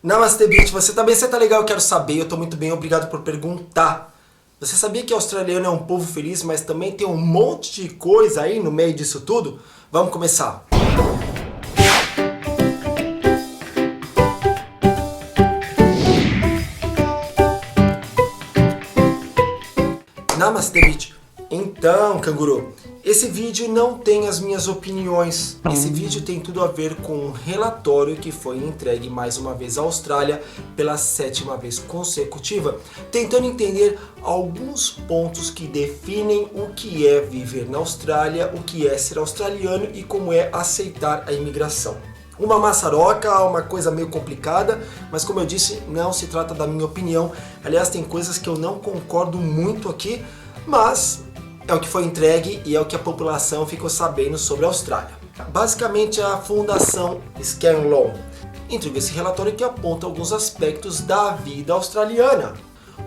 Namaste, Beach. Você tá bem? Você tá legal? Eu quero saber. Eu tô muito bem. Obrigado por perguntar. Você sabia que o australiano é um povo feliz, mas também tem um monte de coisa aí no meio disso tudo? Vamos começar. Namaste, Beach. Então, canguru, esse vídeo não tem as minhas opiniões. Esse vídeo tem tudo a ver com um relatório que foi entregue mais uma vez à Austrália pela 7ª vez consecutiva, tentando entender alguns pontos que definem o que é viver na Austrália, o que é ser australiano e como é aceitar a imigração. Uma maçaroca, uma coisa meio complicada, mas como eu disse, não se trata da minha opinião. Aliás, tem coisas que eu não concordo muito aqui, mas é o que foi entregue e é o que a população ficou sabendo sobre a Austrália. Basicamente, a Fundação Scanlon entregou esse relatório que aponta alguns aspectos da vida australiana.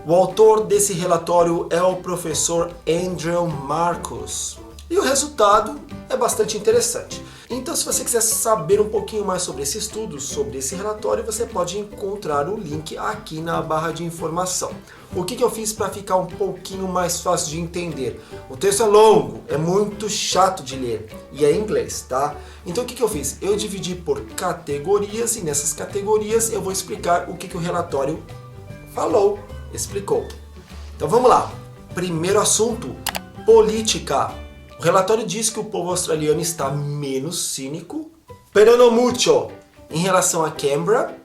O autor desse relatório é o professor Andrew Marcus. E o resultado é bastante interessante. Então, se você quiser saber um pouquinho mais sobre esse estudo, sobre esse relatório, você pode encontrar o link aqui na barra de informação. O que eu fiz para ficar um pouquinho mais fácil de entender? O texto é longo, é muito chato de ler e é em inglês, tá? Então o que eu fiz? Eu dividi por categorias e nessas categorias eu vou explicar o que o relatório explicou. Então vamos lá. Primeiro assunto, política. O relatório diz que o povo australiano está menos cínico, pero no mucho, em relação a Canberra.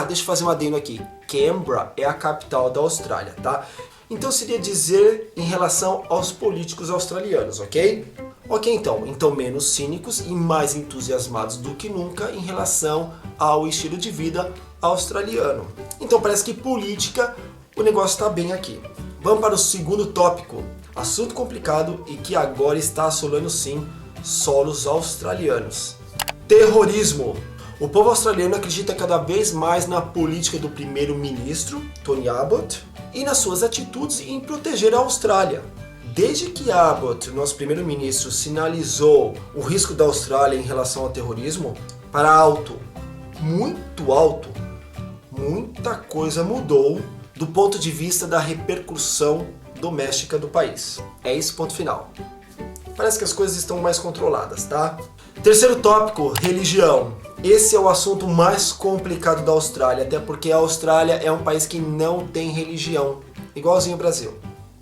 Deixa eu fazer um adendo aqui. Canberra é a capital da Austrália, tá? Então seria dizer em relação aos políticos australianos, ok? Ok, então menos cínicos e mais entusiasmados do que nunca em relação ao estilo de vida australiano. Então parece que política, o negócio está bem aqui. Vamos para o segundo tópico. Assunto complicado e que agora está assolando sim solos australianos. Terrorismo. O povo australiano acredita cada vez mais na política do primeiro-ministro, Tony Abbott, e nas suas atitudes em proteger a Austrália. Desde que Abbott, nosso primeiro-ministro, sinalizou o risco da Austrália em relação ao terrorismo, para alto, muito alto, muita coisa mudou do ponto de vista da repercussão doméstica do país. É esse ponto final. Parece que as coisas estão mais controladas, tá? Terceiro tópico, religião. Esse é o assunto mais complicado da Austrália, até porque a Austrália é um país que não tem religião, igualzinho ao Brasil,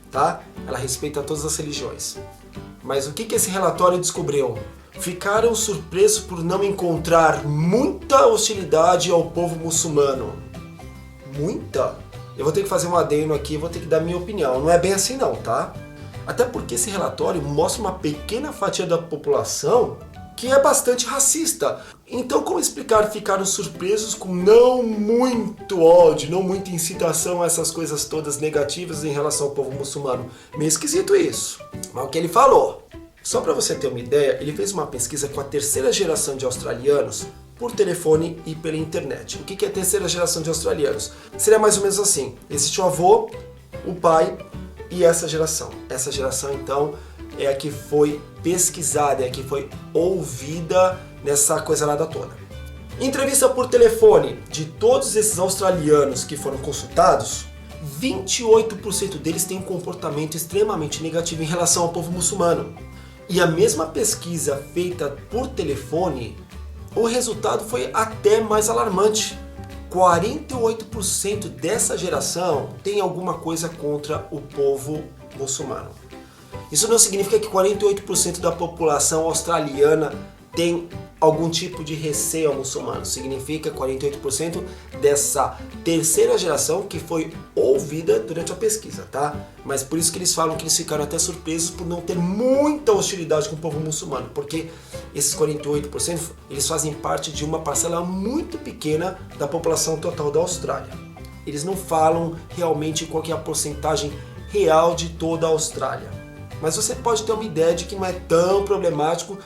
tá? Ela respeita todas as religiões. Mas o que esse relatório descobriu? Ficaram surpresos por não encontrar muita hostilidade ao povo muçulmano. Muita? Eu vou ter que fazer um adendo aqui, vou ter que dar minha opinião. Não é bem assim não, tá? Até porque esse relatório mostra uma pequena fatia da população que é bastante racista. Então como explicar ficaram surpresos com não muito ódio, não muita incitação a essas coisas todas negativas em relação ao povo muçulmano? Meio esquisito isso. Mas o que ele falou? Só para você ter uma ideia, ele fez uma pesquisa com a terceira geração de australianos por telefone e pela internet. O que é a terceira geração de australianos? Seria mais ou menos assim. Existe o avô, o pai e essa geração. Essa geração, então, é a que foi pesquisada, é a que foi ouvida nessa coisa lá da toda. Entrevista por telefone de todos esses australianos que foram consultados, 28% deles têm um comportamento extremamente negativo em relação ao povo muçulmano. E a mesma pesquisa feita por telefone, o resultado foi até mais alarmante. 48% dessa geração tem alguma coisa contra o povo muçulmano. Isso não significa que 48% da população australiana tem algum tipo de receio ao muçulmano. Significa 48% dessa terceira geração que foi ouvida durante a pesquisa, tá? Mas por isso que eles falam que eles ficaram até surpresos por não ter muita hostilidade com o povo muçulmano, porque esses 48% eles fazem parte de uma parcela muito pequena da população total da Austrália. Eles não falam realmente qual que é a porcentagem real de toda a Austrália. Mas você pode ter uma ideia de que não é tão problemático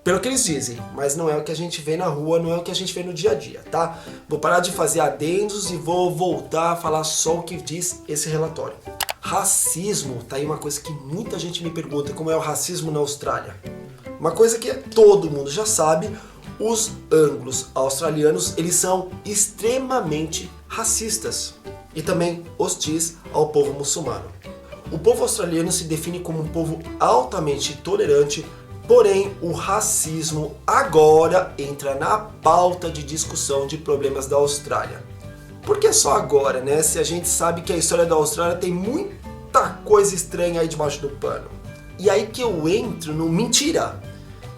pelo que eles dizem, mas não é o que a gente vê na rua, não é o que a gente vê no dia a dia, tá? Vou parar de fazer adendos e vou voltar a falar só o que diz esse relatório. Racismo, tá aí uma coisa que muita gente me pergunta, como é o racismo na Austrália. Uma coisa que todo mundo já sabe, Os anglo-australianos, eles são extremamente racistas e também hostis ao povo muçulmano. O povo australiano se define como um povo altamente tolerante, porém o racismo agora entra na pauta de discussão de problemas da Austrália. Por que só agora, né? Se a gente sabe que a história da Austrália tem muita coisa estranha aí debaixo do pano. E aí que eu entro no mentira.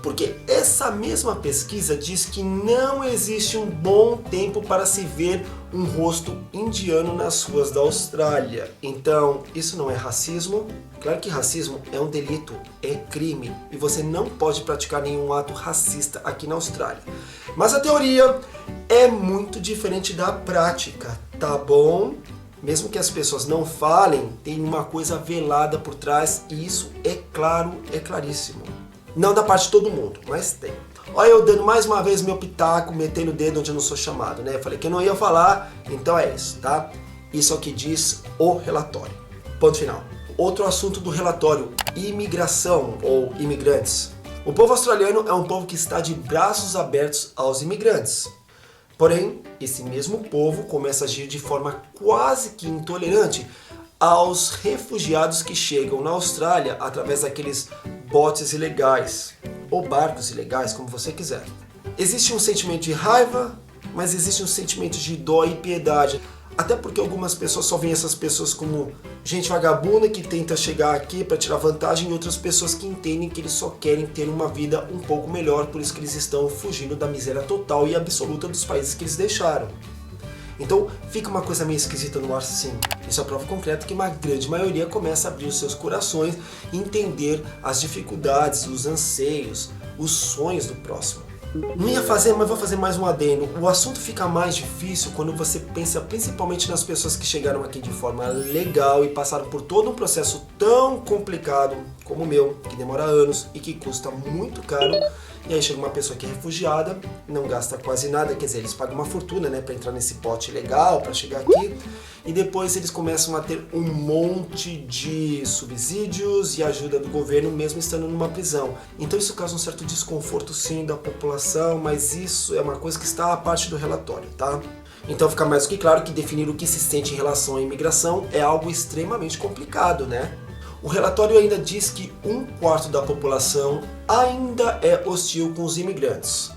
Porque essa mesma pesquisa diz que não existe um bom tempo para se ver um rosto indiano nas ruas da Austrália. Então, isso não é racismo? Claro que racismo é um delito, é crime, e você não pode praticar nenhum ato racista aqui na Austrália. Mas a teoria é muito diferente da prática, tá bom? Mesmo que as pessoas não falem, tem uma coisa velada por trás, e isso é claro, é claríssimo. Não da parte de todo mundo, mas tem. Olha eu dando mais uma vez meu pitaco, metendo o dedo onde eu não sou chamado, né? Eu falei que eu não ia falar, então é isso, tá? Isso é o que diz o relatório. Ponto final. Outro assunto do relatório, imigração ou imigrantes. O povo australiano é um povo que está de braços abertos aos imigrantes. Porém, esse mesmo povo começa a agir de forma quase que intolerante aos refugiados que chegam na Austrália através daqueles botes ilegais, ou barcos ilegais, como você quiser. Existe um sentimento de raiva, mas existe um sentimento de dó e piedade. Até porque algumas pessoas só veem essas pessoas como gente vagabunda que tenta chegar aqui para tirar vantagem, e outras pessoas que entendem que eles só querem ter uma vida um pouco melhor, por isso que eles estão fugindo da miséria total e absoluta dos países que eles deixaram. Então fica uma coisa meio esquisita no ar, sim. Isso é prova concreta que uma grande maioria começa a abrir os seus corações e entender as dificuldades, os anseios, os sonhos do próximo. Não ia fazer, mas vou fazer mais um adendo. O assunto fica mais difícil quando você pensa principalmente nas pessoas que chegaram aqui de forma legal e passaram por todo um processo tão complicado como o meu, que demora anos e que custa muito caro. E aí chega uma pessoa que é refugiada, não gasta quase nada, quer dizer, eles pagam uma fortuna, né, para entrar nesse pote legal, para chegar aqui. E depois eles começam a ter um monte de subsídios e ajuda do governo, mesmo estando numa prisão. Então isso causa um certo desconforto, sim, da população, mas isso é uma coisa que está à parte do relatório, tá? Então fica mais do que claro que definir o que se sente em relação à imigração é algo extremamente complicado, né? O relatório ainda diz que 1/4 da população ainda é hostil com os imigrantes.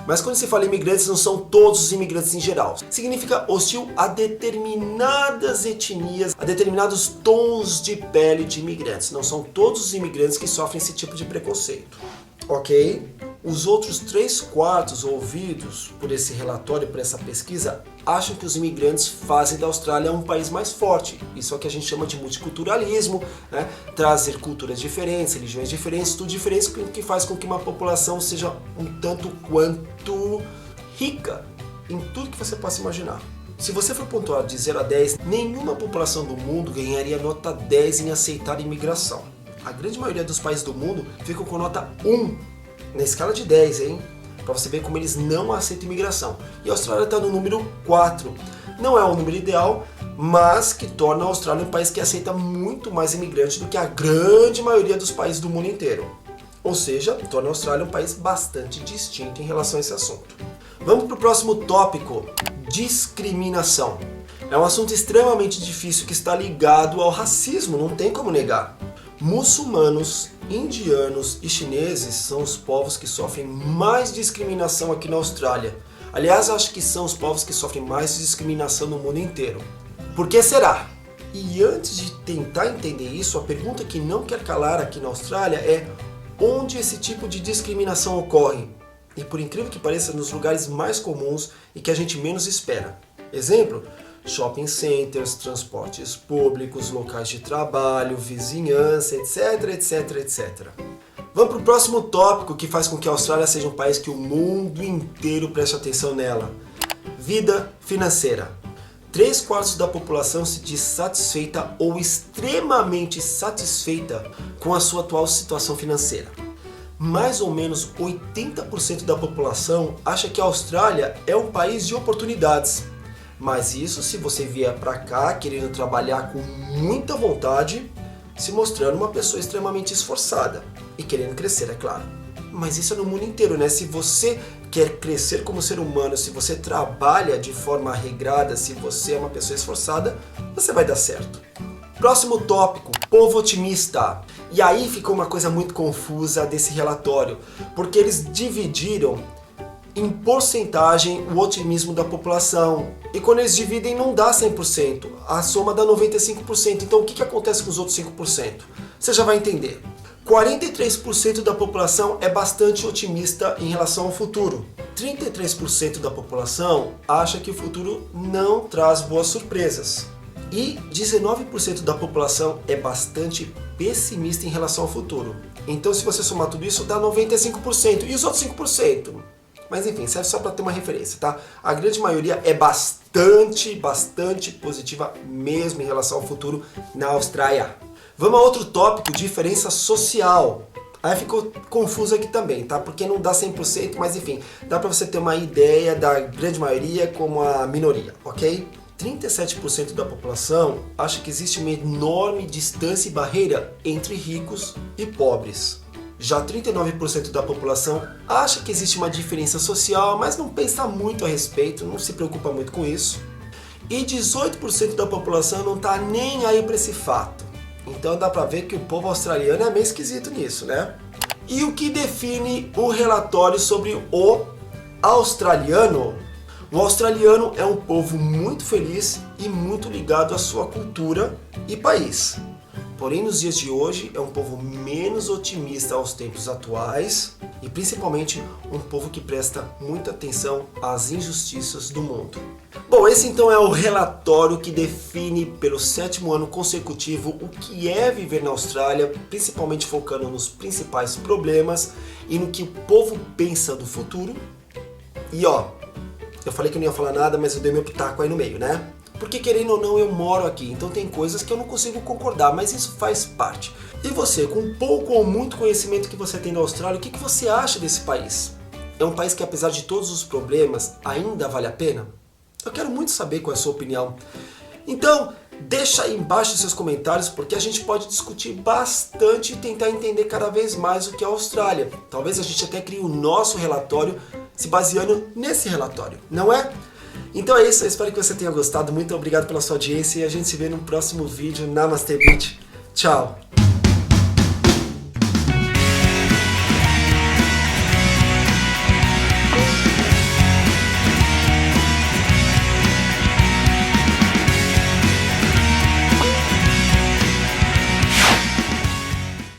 Mas quando se fala imigrantes, não são todos os imigrantes em geral. Significa hostil a determinadas etnias, a determinados tons de pele de imigrantes. Não são todos os imigrantes que sofrem esse tipo de preconceito. Ok? Os outros 3/4 ouvidos por esse relatório, por essa pesquisa, acham que os imigrantes fazem da Austrália um país mais forte. Isso é o que a gente chama de multiculturalismo, né? Trazer culturas diferentes, religiões diferentes, tudo diferente, que faz com que uma população seja um tanto quanto rica em tudo que você possa imaginar. Se você for pontuar de 0 a 10, nenhuma população do mundo ganharia nota 10 em aceitar a imigração. A grande maioria dos países do mundo ficam com nota 1 na escala de 10, hein? Pra você ver como eles não aceitam imigração. E a Austrália está no número 4. Não é o número ideal, mas que torna a Austrália um país que aceita muito mais imigrantes do que a grande maioria dos países do mundo inteiro. Ou seja, torna a Austrália um país bastante distinto em relação a esse assunto. Vamos para o próximo tópico: discriminação. É um assunto extremamente difícil que está ligado ao racismo, não tem como negar. Muçulmanos, indianos e chineses são os povos que sofrem mais discriminação aqui na Austrália. Aliás, acho que são os povos que sofrem mais discriminação no mundo inteiro. Por que será? E antes de tentar entender isso, a pergunta que não quer calar aqui na Austrália é: onde esse tipo de discriminação ocorre? E por incrível que pareça, nos lugares mais comuns e que a gente menos espera. Exemplo: shopping centers, transportes públicos, locais de trabalho, vizinhança, etc, etc, etc. Vamos para o próximo tópico que faz com que a Austrália seja um país que o mundo inteiro preste atenção nela: vida financeira. 3/4 da população se diz satisfeita ou extremamente satisfeita com a sua atual situação financeira. Mais ou menos 80% da população acha que a Austrália é um país de oportunidades. Mas isso se você vier para cá querendo trabalhar com muita vontade, se mostrando uma pessoa extremamente esforçada e querendo crescer, é claro. mas isso é no mundo inteiro, né? Se você quer crescer como ser humano, se você trabalha de forma regrada, se você é uma pessoa esforçada, você vai dar certo. Próximo tópico, povo otimista. E aí ficou uma coisa muito confusa desse relatório, porque eles dividiram em porcentagem o otimismo da população. E quando eles dividem não dá 100%, a soma dá 95%. Então o que acontece com os outros 5%? Você já vai entender. 43% da população é bastante otimista em relação ao futuro. 33% da população acha que o futuro não traz boas surpresas. E 19% da população é bastante pessimista em relação ao futuro. Então se você somar tudo isso dá 95%. E os outros 5%? Mas enfim, serve só para ter uma referência, tá? A grande maioria é bastante positiva mesmo em relação ao futuro na Austrália. Vamos a outro tópico, diferença social. Aí ficou confuso aqui também, tá? Porque não dá 100%, mas enfim, dá para você ter uma ideia da grande maioria como a minoria, ok? 37% da população acha que existe uma enorme distância e barreira entre ricos e pobres. Já 39% da população acha que existe uma diferença social, mas não pensa muito a respeito, não se preocupa muito com isso. E 18% da população não está nem aí para esse fato. Então dá para ver que o povo australiano é meio esquisito nisso, né? E o que define o relatório sobre o australiano? O australiano é um povo muito feliz e muito ligado à sua cultura e país. Porém, nos dias de hoje, é um povo menos otimista aos tempos atuais e principalmente um povo que presta muita atenção às injustiças do mundo. Bom, esse então é o relatório que define pelo 7º ano consecutivo o que é viver na Austrália, principalmente focando nos principais problemas e no que o povo pensa do futuro. E ó, eu falei que não ia falar nada, mas eu dei meu pitaco aí no meio, né? Porque querendo ou não eu moro aqui, então tem coisas que eu não consigo concordar, mas isso faz parte. E você, com pouco ou muito conhecimento que você tem da Austrália, o que você acha desse país? É um país que apesar de todos os problemas, ainda vale a pena? Eu quero muito saber qual é a sua opinião. Então, deixa aí embaixo os seus comentários, porque a gente pode discutir bastante e tentar entender cada vez mais o que é a Austrália. Talvez a gente até crie o nosso relatório se baseando nesse relatório, não é? Então é isso, eu espero que você tenha gostado, muito obrigado pela sua audiência e a gente se vê no próximo vídeo. Namastê, Beach. Tchau!